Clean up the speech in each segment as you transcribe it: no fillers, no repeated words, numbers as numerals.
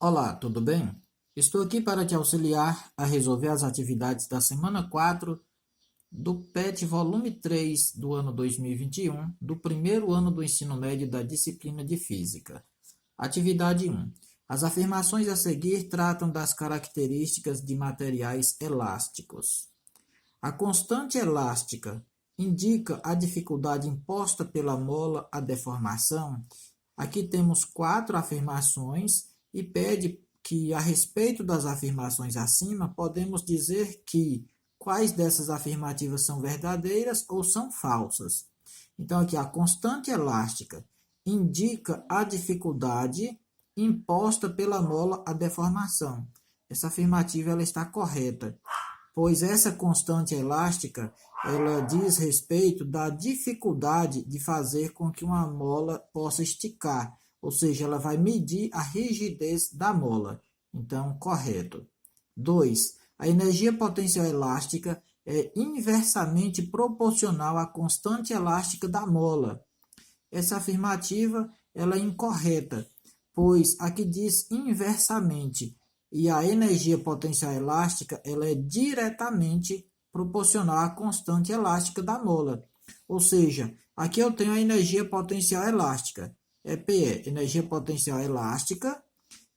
Olá, tudo bem? Estou aqui para te auxiliar a resolver as atividades da semana 4 do PET volume 3 do ano 2021, do primeiro ano do ensino médio da disciplina de Física. Atividade 1. As afirmações a seguir tratam das características de materiais elásticos. A constante elástica indica a dificuldade imposta pela mola à deformação. Aqui temos 4 afirmações e pede que, a respeito das afirmações acima, podemos dizer que quais dessas afirmativas são verdadeiras ou são falsas. Então, aqui a constante elástica indica a dificuldade imposta pela mola à deformação. Essa afirmativa ela está correta, pois essa constante elástica ela diz respeito da dificuldade de fazer com que uma mola possa esticar, ou seja, ela vai medir a rigidez da mola. Então, correto. 2. A energia potencial elástica é inversamente proporcional à constante elástica da mola. Essa afirmativa ela é incorreta, pois aqui diz inversamente, e a energia potencial elástica ela é diretamente proporcional à constante elástica da mola. Ou seja, aqui eu tenho a energia potencial elástica, PE, energia potencial elástica,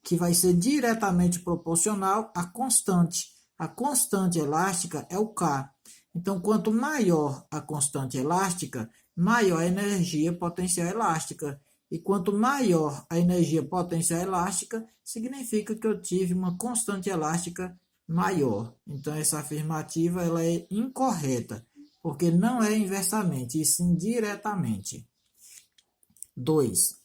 que vai ser diretamente proporcional à constante. A constante elástica é o K. Então, quanto maior a constante elástica, maior a energia potencial elástica. E quanto maior a energia potencial elástica, significa que eu tive uma constante elástica maior. Então, essa afirmativa ela é incorreta, porque não é inversamente, e sim diretamente. 2,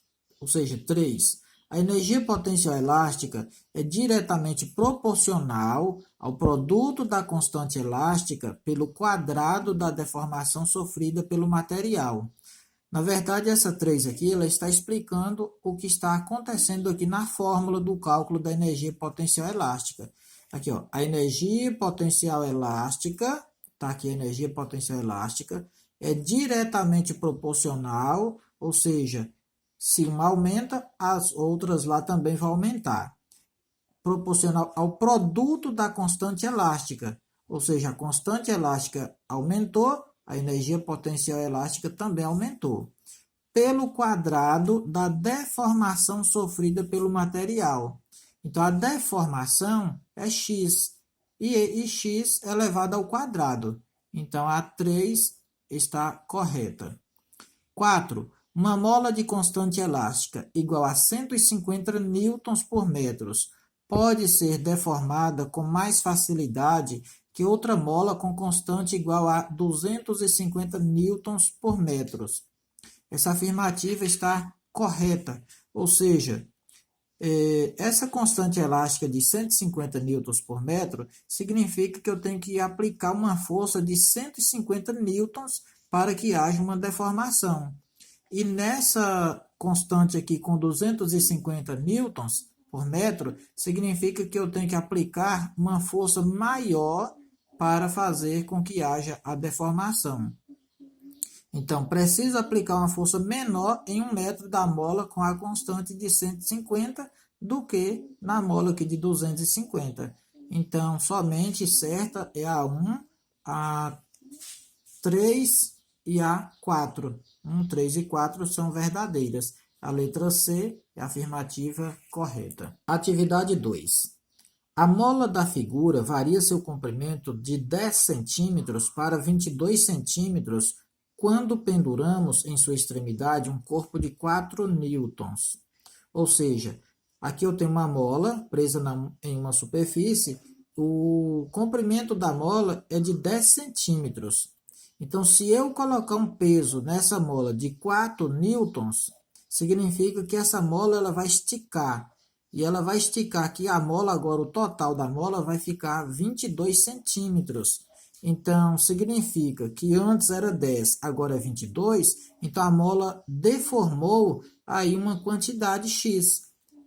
ou seja, 3. A energia potencial elástica é diretamente proporcional ao produto da constante elástica pelo quadrado da deformação sofrida pelo material. Na verdade, essa 3 aqui ela está explicando o que está acontecendo aqui na fórmula do cálculo da energia potencial elástica. Aqui, ó, a energia potencial elástica, tá aqui a energia potencial elástica, é diretamente proporcional, ou seja, se uma aumenta, as outras lá também vão aumentar. Proporcional ao produto da constante elástica, ou seja, a constante elástica aumentou, a energia potencial elástica também aumentou, pelo quadrado da deformação sofrida pelo material. Então, a deformação é x, e x elevado ao quadrado. Então, a 3 está correta. 4. Uma mola de constante elástica igual a 150 newtons por metro pode ser deformada com mais facilidade que outra mola com constante igual a 250 newtons por metro. Essa afirmativa está correta, ou seja, essa constante elástica de 150 newtons por metro significa que eu tenho que aplicar uma força de 150 newtons para que haja uma deformação. E nessa constante aqui com 250 newtons por metro, significa que eu tenho que aplicar uma força maior para fazer com que haja a deformação. Então, preciso aplicar uma força menor em 1 metro da mola com a constante de 150 do que na mola aqui de 250. Então, somente certa é a 1, a 3 e a 4. 1, 3 e 4 são verdadeiras. A letra C é a afirmativa correta. Atividade 2. A mola da figura varia seu comprimento de 10 centímetros para 22 centímetros quando penduramos em sua extremidade um corpo de 4 newtons. Ou seja, aqui eu tenho uma mola presa em uma superfície, o comprimento da mola é de 10 centímetros. Então, se eu colocar um peso nessa mola de 4 newtons, significa que essa mola ela vai esticar. E ela vai esticar aqui a mola, agora o total da mola vai ficar 22 centímetros. Então, significa que antes era 10, agora é 22. Então, a mola deformou aí uma quantidade X.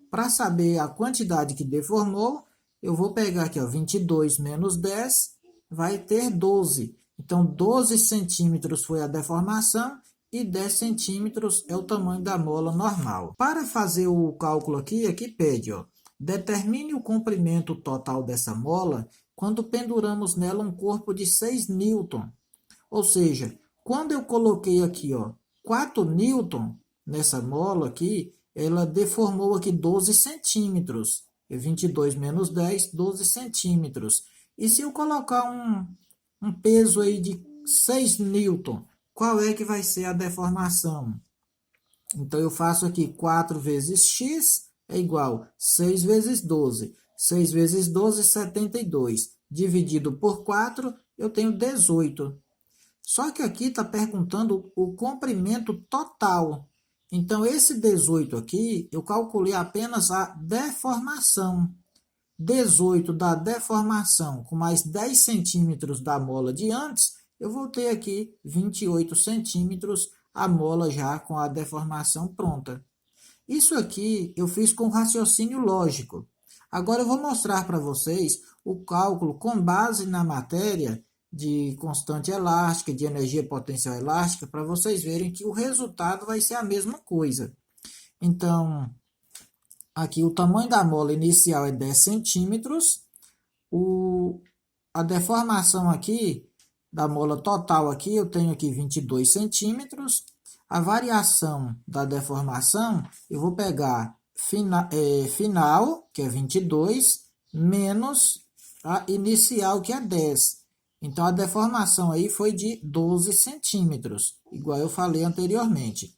Para saber a quantidade que deformou, eu vou pegar aqui, ó, 22 menos 10, vai ter 12. Então, 12 centímetros foi a deformação e 10 centímetros é o tamanho da mola normal. Para fazer o cálculo aqui pede, ó, Determine o comprimento total dessa mola quando penduramos nela um corpo de 6 newton. Ou seja, quando eu coloquei aqui, ó, 4 newton nessa mola aqui, ela deformou aqui 12 centímetros. 22 menos 10, 12 centímetros. E se eu colocar um peso aí de 6 newton, qual é que vai ser a deformação? Então, eu faço aqui 4 vezes x é igual a 6 vezes 12. 6 vezes 12, 72. Dividido por 4, eu tenho 18. Só que aqui está perguntando o comprimento total. Então, esse 18 aqui, eu calculei apenas a deformação. 18 da deformação com mais 10 centímetros da mola de antes, eu vou ter aqui 28 centímetros, a mola já com a deformação pronta. Isso aqui eu fiz com raciocínio lógico. Agora eu vou mostrar para vocês o cálculo com base na matéria de constante elástica, de energia potencial elástica, para vocês verem que o resultado vai ser a mesma coisa. Então, aqui o tamanho da mola inicial é 10 centímetros. A deformação aqui, da mola total aqui, eu tenho aqui 22 centímetros. A variação da deformação, eu vou pegar final, que é 22, menos a inicial, que é 10. Então, a deformação aí foi de 12 centímetros, igual eu falei anteriormente.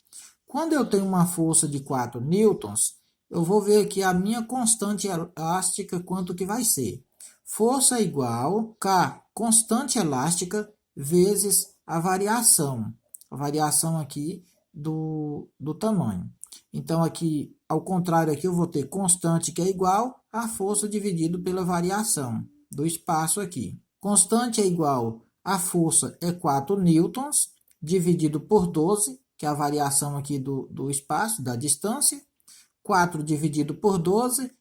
Quando eu tenho uma força de 4 newtons, eu vou ver aqui a minha constante elástica, quanto que vai ser. Força igual K, constante elástica, vezes a variação. A variação aqui do tamanho. Então, aqui, ao contrário, aqui eu vou ter constante, que é igual a força dividido pela variação do espaço aqui. Constante é igual a força é 4 newtons, dividido por 12, que é a variação aqui do espaço, da distância. 4 dividido por 12,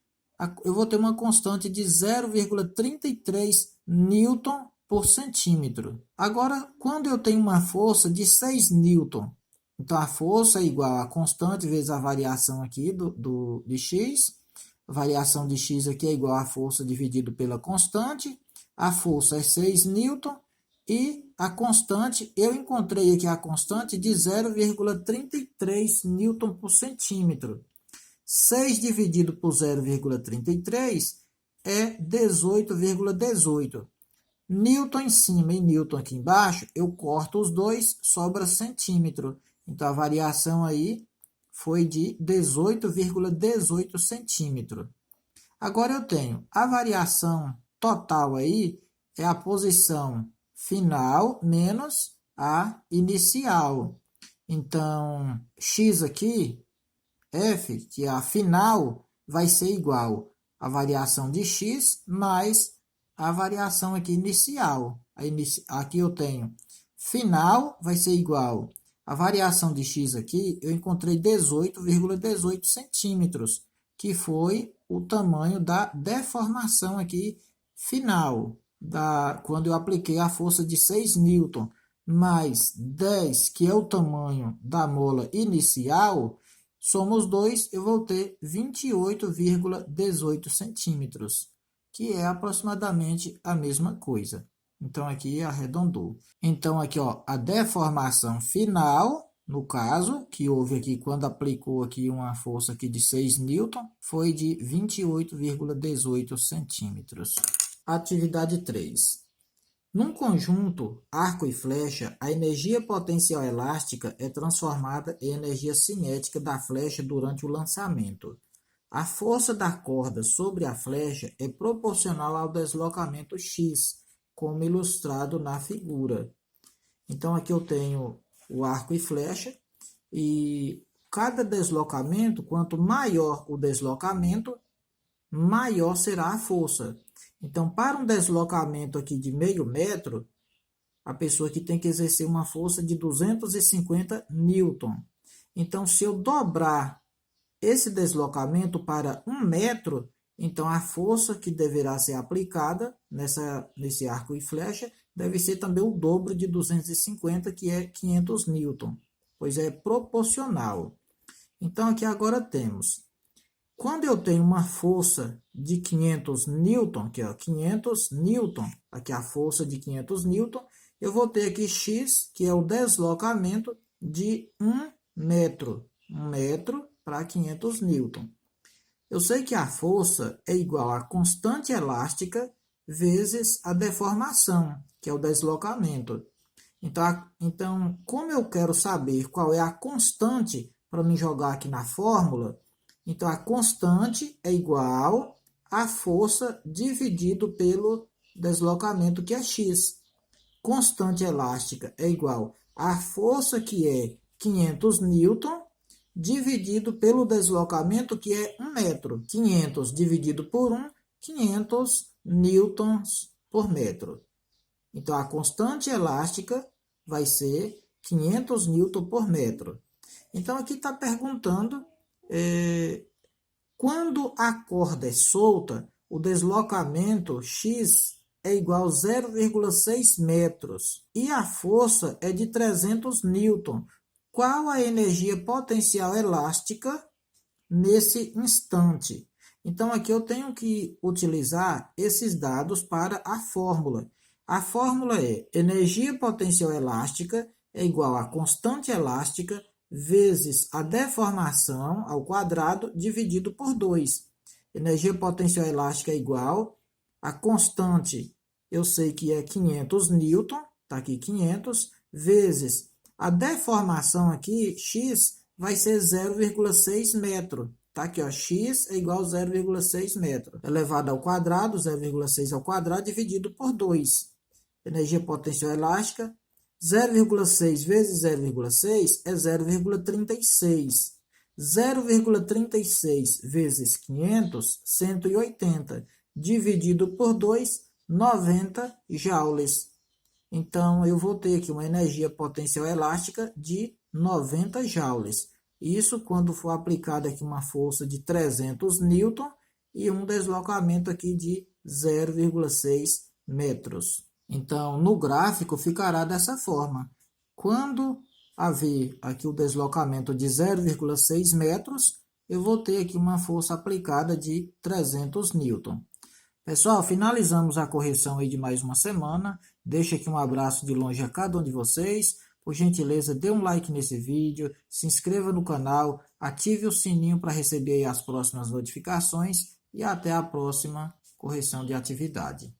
eu vou ter uma constante de 0,33 newton por centímetro. Agora, quando eu tenho uma força de 6 newton, então a força é igual a constante vezes a variação aqui de x. A variação de x aqui é igual a força dividido pela constante. A força é 6 newton e a constante, eu encontrei aqui a constante de 0,33 newton por centímetro. 6 dividido por 0,33 é 18,18. Newton em cima e Newton aqui embaixo, eu corto os dois, sobra centímetro. Então, a variação aí foi de 18,18 centímetros. Agora, eu tenho a variação total aí, é a posição final menos a inicial. Então, x aqui, f, que é a final, vai ser igual a variação de x mais a variação aqui inicial. Aqui eu tenho final, vai ser igual a variação de x aqui, eu encontrei 18,18 centímetros, que foi o tamanho da deformação aqui final, quando eu apliquei a força de 6 newton, mais 10, que é o tamanho da mola inicial, somos 2, eu vou ter 28,18 centímetros, que é aproximadamente a mesma coisa. Então, aqui arredondou. Então, aqui, ó, a deformação final, no caso, que houve aqui quando aplicou aqui uma força aqui de 6 newton, foi de 28,18 centímetros. Atividade 3. Num conjunto arco e flecha, a energia potencial elástica é transformada em energia cinética da flecha durante o lançamento. A força da corda sobre a flecha é proporcional ao deslocamento x, como ilustrado na figura. Então, aqui eu tenho o arco e flecha, e cada deslocamento, quanto maior o deslocamento, maior será a força. Então, para um deslocamento aqui de meio metro, a pessoa aqui tem que exercer uma força de 250 newton. Então, se eu dobrar esse deslocamento para 1 metro, então a força que deverá ser aplicada nesse arco e flecha deve ser também o dobro de 250, que é 500 newton, pois é proporcional. Então, aqui agora temos Quando eu tenho uma força de 500 newton, que é 500 newton, aqui a força de 500 newton, eu vou ter aqui x, que é o deslocamento de 1 metro. 1 metro para 500 newton. Eu sei que a força é igual à constante elástica vezes a deformação, que é o deslocamento. Então, como eu quero saber qual é a constante para me jogar aqui na fórmula, então a constante é igual à força dividido pelo deslocamento, que é x. Constante elástica é igual à força, que é 500 newton, dividido pelo deslocamento, que é 1 metro. 500 dividido por 1, 500 newtons por metro. Então, a constante elástica vai ser 500 newton por metro. Então, aqui está perguntando, quando a corda é solta, o deslocamento x é igual a 0,6 metros e a força é de 300 newton. Qual a energia potencial elástica nesse instante? Então, aqui eu tenho que utilizar esses dados para a fórmula. A fórmula é energia potencial elástica é igual a constante elástica vezes a deformação ao quadrado dividido por 2. Energia potencial elástica é igual a constante, eu sei que é 500 newton, está aqui 500, vezes a deformação aqui, x, vai ser 0,6 metro. Tá aqui, ó, x é igual a 0,6 metro. Elevado ao quadrado, 0,6 ao quadrado, dividido por 2. Energia potencial elástica, 0,6 vezes 0,6 é 0,36. 0,36 vezes 500, 180. Dividido por 2, 90 joules. Então, eu vou ter aqui uma energia potencial elástica de 90 joules. Isso quando for aplicada aqui uma força de 300 newton e um deslocamento aqui de 0,6 metros. Então, no gráfico ficará dessa forma. Quando haver aqui o deslocamento de 0,6 metros, eu vou ter aqui uma força aplicada de 300 newton. Pessoal, finalizamos a correção aí de mais uma semana. Deixo aqui um abraço de longe a cada um de vocês. Por gentileza, dê um like nesse vídeo, se inscreva no canal, ative o sininho para receber as próximas notificações e até a próxima correção de atividade.